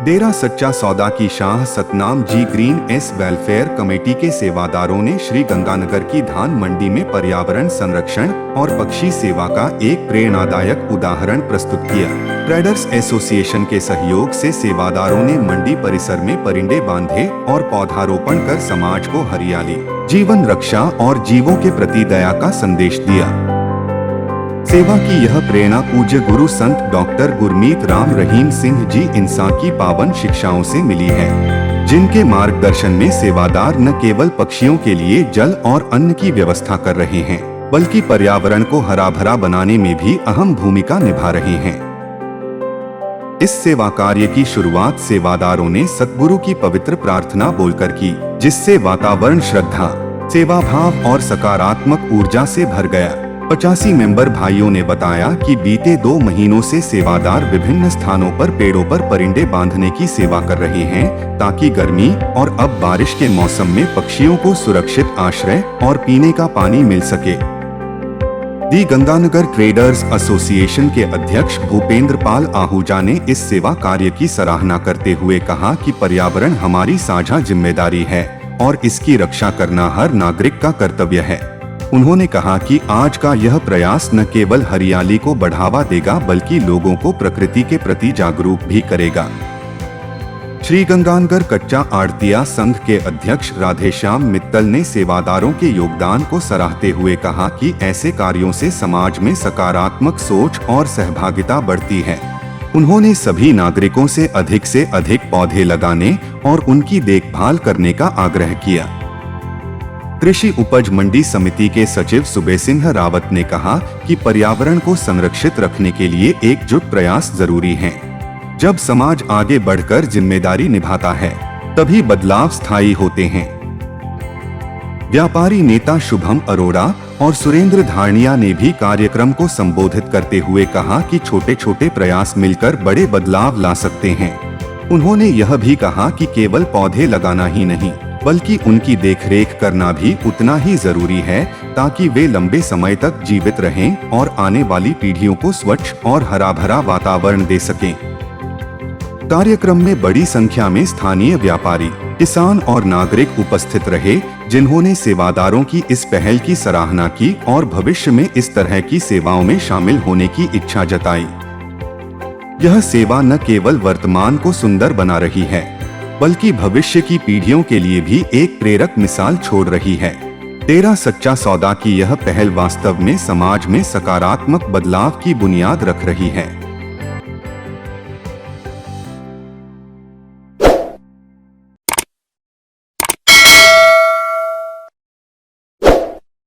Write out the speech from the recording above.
डेरा सच्चा सौदा की Shah Satnam ji green S welfare committee के सेवादारों ने श्री गंगानगर की धान मंडी में पर्यावरण संरक्षण और पक्षी सेवा का एक प्रेरणादायक उदाहरण प्रस्तुत किया। ट्रेडर्स एसोसिएशन के सहयोग से सेवादारों ने मंडी परिसर में परिंदे बांधे और पौधारोपण कर समाज को हरियाली, जीवन रक्षा और जीवों के प्रति दया का संदेश दिया। सेवा की यह प्रेरणा पूज्य गुरु संत डॉक्टर गुरमीत राम रहीम सिंह जी इंसान की पावन शिक्षाओं से मिली है, जिनके मार्गदर्शन में सेवादार न केवल पक्षियों के लिए जल और अन्न की व्यवस्था कर रहे हैं, बल्कि पर्यावरण को हरा भरा बनाने में भी अहम भूमिका निभा रहे हैं। इस सेवा कार्य की शुरुआत सेवादारों ने सतगुरु की पवित्र प्रार्थना बोलकर की, जिससे वातावरण श्रद्धा, सेवा भाव और सकारात्मक ऊर्जा से भर गया। 85 मेंबर भाइयों ने बताया कि बीते 2 महीनों से सेवादार विभिन्न स्थानों पर पेड़ों पर परिंदे बांधने की सेवा कर रहे हैं, ताकि गर्मी और अब बारिश के मौसम में पक्षियों को सुरक्षित आश्रय और पीने का पानी मिल सके। दी गंगानगर ट्रेडर्स एसोसिएशन के अध्यक्ष भूपेंद्र पाल आहूजा ने इस सेवा कार्य की सराहना करते हुए कहा कि पर्यावरण हमारी साझा जिम्मेदारी है और इसकी रक्षा करना हर नागरिक का कर्तव्य है। उन्होंने कहा कि आज का यह प्रयास न केवल हरियाली को बढ़ावा देगा, बल्कि लोगों को प्रकृति के प्रति जागरूक भी करेगा। श्री गंगानगर कच्चा आड़तिया संघ के अध्यक्ष राधेश्याम मित्तल ने सेवादारों के योगदान को सराहते हुए कहा कि ऐसे कार्यों से समाज में सकारात्मक सोच और सहभागिता बढ़ती है। उन्होंने सभी नागरिकों से अधिक पौधे लगाने और उनकी देखभाल करने का आग्रह किया। कृषि उपज मंडी समिति के सचिव सुबे सिंह रावत ने कहा कि पर्यावरण को संरक्षित रखने के लिए एकजुट प्रयास जरूरी हैं। जब समाज आगे बढ़कर जिम्मेदारी निभाता है, तभी बदलाव स्थायी होते हैं। व्यापारी नेता शुभम अरोड़ा और सुरेंद्र धारणिया ने भी कार्यक्रम को संबोधित करते हुए कहा कि छोटे छोटे प्रयास मिलकर बड़े बदलाव ला सकते हैं। उन्होंने यह भी कहा कि केवल पौधे लगाना ही नहीं, बल्कि उनकी देखरेख करना भी उतना ही जरूरी है, ताकि वे लंबे समय तक जीवित रहें और आने वाली पीढ़ियों को स्वच्छ और हरा भरा वातावरण दे सकें। कार्यक्रम में बड़ी संख्या में स्थानीय व्यापारी, किसान और नागरिक उपस्थित रहे, जिन्होंने सेवादारों की इस पहल की सराहना की और भविष्य में इस तरह की सेवाओं में शामिल होने की इच्छा जताई। यह सेवा न केवल वर्तमान को सुंदर बना रही है, बल्कि भविष्य की पीढ़ियों के लिए भी एक प्रेरक मिसाल छोड़ रही है। डेरा सच्चा सौदा की यह पहल वास्तव में समाज में सकारात्मक बदलाव की बुनियाद रख रही है।